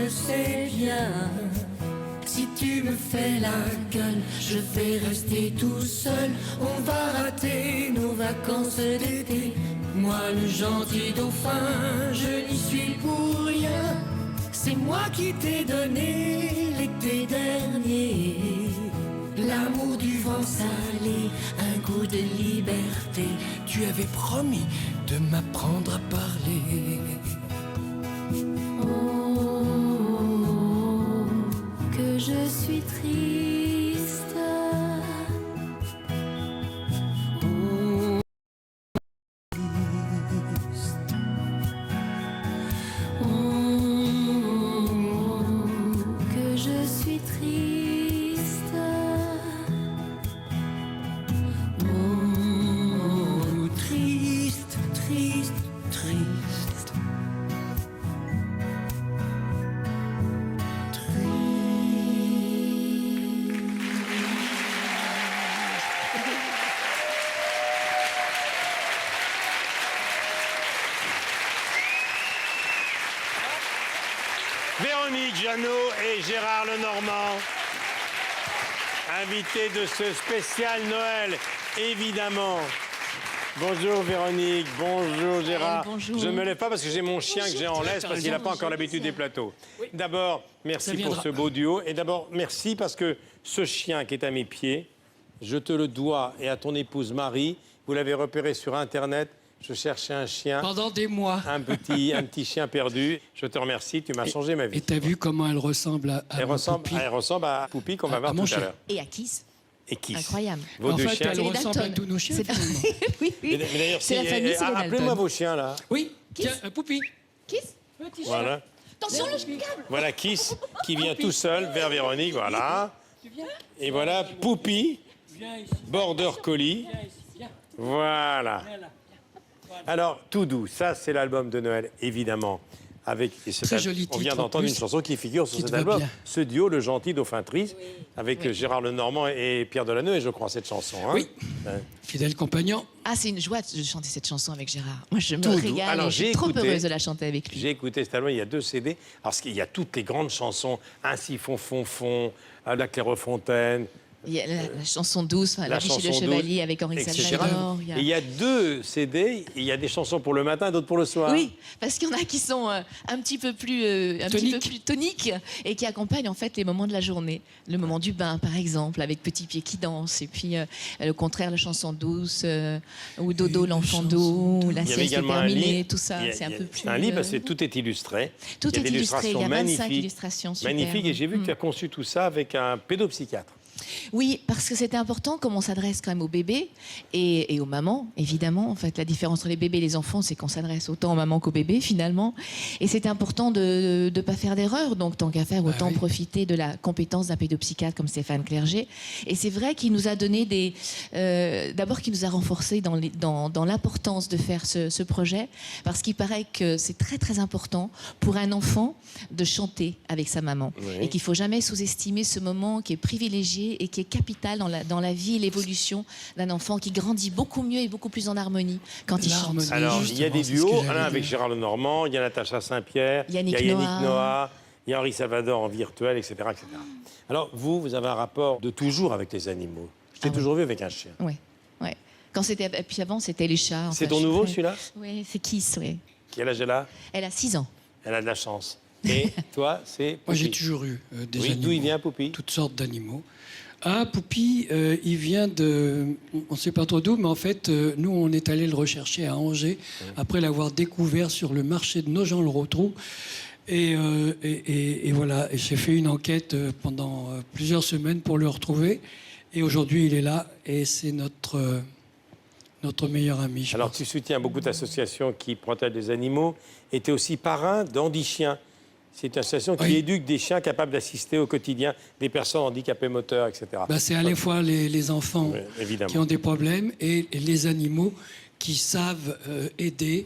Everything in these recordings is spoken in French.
le sais bien. Si tu me fais la gueule, je vais rester tout seul. On va rater nos vacances d'été. Moi le gentil dauphin, je n'y suis pour rien. C'est moi qui t'ai donné l'été dernier l'amour du vent salé, un goût de liberté. Tu avais promis de m'apprendre à parler. Oh, que je suis triste. Oh, Que je suis triste. oh, triste, triste, triste. Véronique Jeannot et Gérard Lenormand, invités de ce spécial Noël, évidemment. Bonjour Véronique, bonjour Gérard. Bonjour. Je ne me lève pas parce que j'ai mon chien que j'ai en laisse parce qu'il n'a pas encore l'habitude des plateaux. D'abord, merci pour ce beau duo. Et d'abord, merci parce que ce chien qui est à mes pieds, je te le dois et à ton épouse Marie, vous l'avez repéré sur Internet. Je cherchais un chien. Pendant des mois. Un petit chien perdu. Je te remercie, tu m'as changé ma vie. Et t'as vu comment elle ressemble à Elle ressemble à Poupi qu'on va voir tout à l'heure. Et à Kiss. Et Kiss. Incroyable. Vos En deux fait, chiens. elle les ressemble à Dalton. tous nos chiens. C'est- finalement. Oui, oui. Mais d'ailleurs, C'est la famille, c'est les appelez-moi Dalton. vos chiens là. Oui, Kiss. tiens, Poupi. Kiss. Petit chien. Voilà. Attention, le câble. Voilà Kiss qui vient tout seul vers Véronique. Voilà. Et voilà Poupi, Viens ici. border collie. Viens ici. Viens. Voilà. Viens là. Alors, Tout doux, ça c'est l'album de Noël, évidemment. Avec, et Très joli on vient titre, en d'entendre plus, une chanson qui figure sur qui cet te va album. bien. Ce duo, Le Gentil Dauphin Triste, avec Gérard Lenormand et Pierre Delanoë, je crois, cette chanson. Hein. Oui. Hein. Fidèle compagnon. Ah, c'est une joie de chanter cette chanson avec Gérard. Moi, je me Tout doux. régale. Alors, Et je suis j'ai trop écouté- heureuse de la chanter avec lui. J'ai écouté cet album, il y a 2 CD, parce qu'il y a toutes les grandes chansons, Ainsi fond, fond, fond, La Clairefontaine, Il y a la chanson douce, enfin, La La Biche et le chanson Chevalier douce, avec Henri etc. Salvador. Et il y a 2 CD, il y a des chansons pour le matin, d'autres pour le soir. Oui, parce qu'il y en a qui sont un petit peu plus toniques et qui accompagnent en fait les moments de la journée. Le moment du bain, par exemple, avec Petit Pied qui danse. Et puis, le contraire, la chanson douce, ou Dodo, l'enfant d'eau, ou La Il y avait sieste est également un terminée, livre. tout ça. Il y a- C'est un peu plus. C'est un livre, parce que tout est illustré. Tout Il y a est des illustré. Il y a 25 magnifiques. illustrations. Superbes. Magnifique, et j'ai vu que tu as conçu tout ça avec un pédopsychiatre. Oui, parce que c'était important, comme on s'adresse quand même aux bébés et aux mamans, évidemment. En fait, la différence entre les bébés et les enfants, c'est qu'on s'adresse autant aux mamans qu'aux bébés, finalement. Et c'est important de ne pas faire d'erreur. Donc, tant qu'à faire, autant profiter de la compétence d'un pédopsychiatre comme Stéphane Clerget. Et c'est vrai qu'il nous a donné des... D'abord, qu'il nous a renforcés dans l'importance de faire ce projet, parce qu'il paraît que c'est très, très important pour un enfant de chanter avec sa maman. Oui. Et qu'il ne faut jamais sous-estimer ce moment qui est privilégié et qui est capital dans la vie et l'évolution d'un enfant qui grandit beaucoup mieux et beaucoup plus en harmonie quand il chante. L'harmonie. Alors, il y a des Justement, c'est ce duos, que j'allais l'un avec dire. Gérard Lenormand, il y a Natacha Saint-Pierre, il y a Yannick Yannick Noah. Noah, il y a Henri Salvador en virtuel, etc. etc. Alors, vous avez un rapport de toujours avec les animaux. Je t'ai Ah oui. toujours vu avec un chien. Ouais, ouais. Quand c'était, et puis avant, c'était les chats. C'est Enfin, ton je suis nouveau, très- celui-là? Oui, c'est Kiss, oui. Quel âge elle a? Elle a 6 ans. Elle a de la chance. Et toi, c'est Moi, j'ai Poupi. toujours eu des Oui, animaux. d'où il vient, Poupi? Toutes sortes d'animaux. Ah, Poupi, il vient de... On ne sait pas trop d'où, mais en fait, nous, on est allé le rechercher à Angers, après l'avoir découvert sur le marché de Nogent-le-Rotrou. Et voilà, et j'ai fait une enquête pendant plusieurs semaines pour le retrouver. Et aujourd'hui, il est là, et c'est notre meilleur ami, je Alors, pense. tu soutiens beaucoup d'associations qui protègent les animaux, et tu es aussi parrain d'Andy Chien. C'est une association qui Oui. éduque des chiens capables d'assister au quotidien des personnes handicapées moteurs, etc. Bah, c'est à la fois les enfants Oui, évidemment. qui ont des problèmes et les animaux qui savent aider,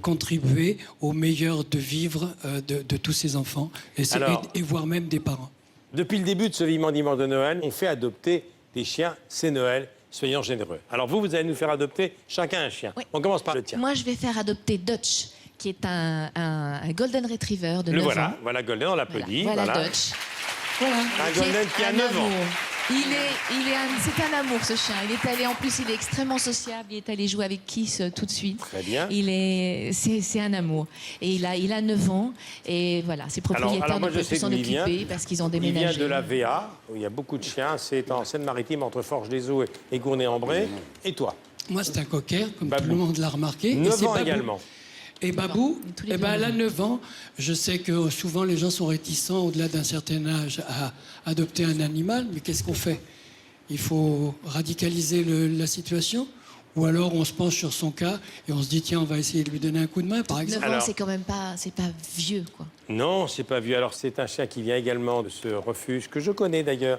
contribuer au meilleur de vivre de tous ces enfants, Alors- et voire même des parents. Depuis le début de ce vivement dimanche de Noël, on fait adopter des chiens. C'est Noël. Soyons généreux. Alors vous allez nous faire adopter chacun un chien. Oui. On commence par le tien. Moi, je vais faire adopter Dutch, qui est un Golden Retriever de 9 ans. Voilà Golden, on l'applaudit. Voilà Dutch. Voilà. Un Golden qui a 9 ans. C'est un amour, ce chien. Il est allé, en plus, il est extrêmement sociable. Il est allé jouer avec Kiss tout de suite. Très bien. C'est un amour. Et il a 9 ans. Et voilà, ses propriétaires alors moi, ne je peuvent sais plus s'en d'où il vient. occuper parce qu'ils ont Il déménagé. vient de la VA, où il y a beaucoup de chiens. C'est en Seine-Maritime, entre Forges-les-Eaux et Gournay-en-Bray. Et toi? Moi, c'est un cocker, comme Babou. tout le monde l'a remarqué. 9 c'est ans Babou. également. Et Babou, tous les eh deux, ben, elle a 9 9 ans. Je sais que souvent les gens sont réticents, au-delà d'un certain âge, à adopter un animal. Mais qu'est-ce qu'on fait? Il faut radicaliser la situation? Ou alors on se penche sur son cas et on se dit, tiens, on va essayer de lui donner un coup de main, par 9 exemple. ans, c'est quand même pas vieux, quoi. Non, c'est pas vieux. Alors, c'est un chien qui vient également de ce refuge, que je connais d'ailleurs.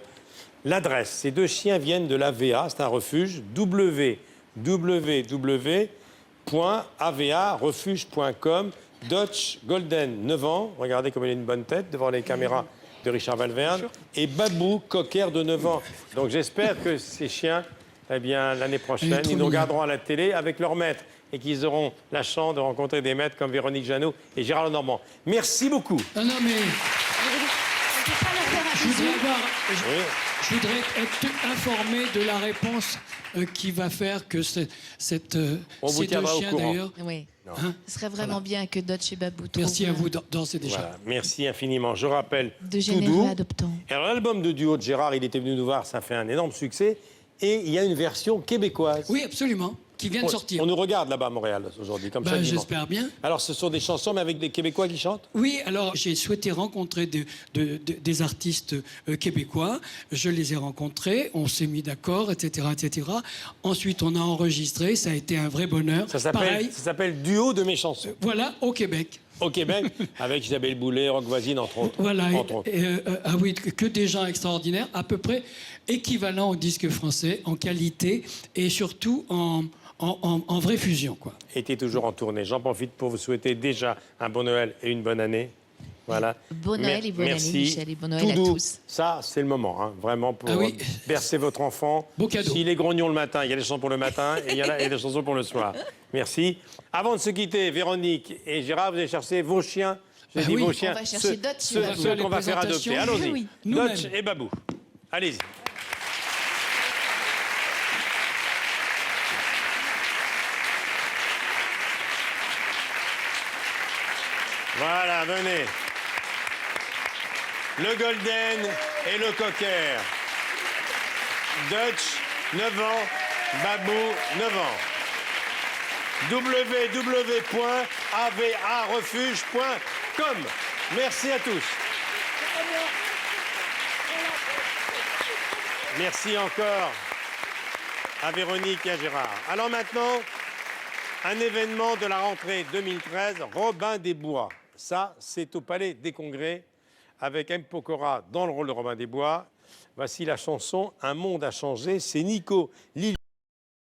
L'adresse, ces 2 chiens viennent de l'AVA. C'est un refuge, www.avarefuge.com. Dutch Golden, 9 ans. Regardez comme il a une bonne tête devant les caméras de Richard Valverne. Et Babou, cocker de 9 ans. Donc, j'espère que ces chiens, eh bien, l'année prochaine, ils nous regarderont à la télé avec leur maître et qu'ils auront la chance de rencontrer des maîtres comme Véronique Jeannot et Gérard Lenormand. Merci beaucoup. Non, mais On peut pas leur faire un je bisou. voudrais, je voudrais être informé de la réponse qui va faire que cette, On vous ces 2 tiendra au chiens, courant. d'ailleurs... Oui. Hein, Ce serait vraiment bien que Dutch et Babou merci à trouvent vous d'ores et déjà. Voilà, merci infiniment. Je rappelle de tout généreux doux. adoptants. Alors, l'album de duo de Gérard, il était venu nous voir, ça fait un énorme succès. Et il y a une version québécoise. Oui, absolument, qui vient de sortir. On nous regarde là-bas à Montréal aujourd'hui, comme ça. Ben, dimanche. j'espère bien. Alors, ce sont des chansons, mais avec des Québécois qui chantent? Oui, alors j'ai souhaité rencontrer des artistes québécois. Je les ai rencontrés, on s'est mis d'accord, etc., etc. Ensuite, on a enregistré, ça a été un vrai bonheur. Ça Pareil, s'appelle Duo de mes chansons. voilà, au Québec. Au Québec, avec Isabelle Boulay, Rock Voisine, entre autres. Voilà, Entre autres. ah oui, que des gens extraordinaires, à peu près équivalents au disque français en qualité et surtout en vraie fusion, quoi. Était toujours en tournée. J'en profite pour vous souhaiter déjà un bon Noël et une bonne année. Voilà. Bon Noël et bonne année, Merci. Michel, et bon Noël Tout à doux. tous. Ça, c'est le moment, hein, vraiment, pour Ah oui. bercer votre enfant. Beau cadeau. S'il est grognon le matin, il y a des chansons pour le matin et il y a des chansons pour le soir. Merci. Avant de se quitter, Véronique et Gérard, vous allez chercher vos chiens. Je Ah dis oui. vos chiens. On va chercher Dutch, ceux Babou. ceux qu'on va faire présentations. adopter. Allons-y. Oui, nous-mêmes. Dutch et Babou. Allez-y. Voilà, venez. Le Golden et le Cocker. Dutch, 9 ans. Babou, 9 ans. www.avarefuge.com. Merci à tous. Merci encore à Véronique et à Gérard. Alors maintenant, un événement de la rentrée 2013, Robin des Bois. Ça, c'est au Palais des Congrès, avec M. Pokora dans le rôle de Robin des Bois. Voici la chanson « Un monde a changé ». C'est Nico Lille.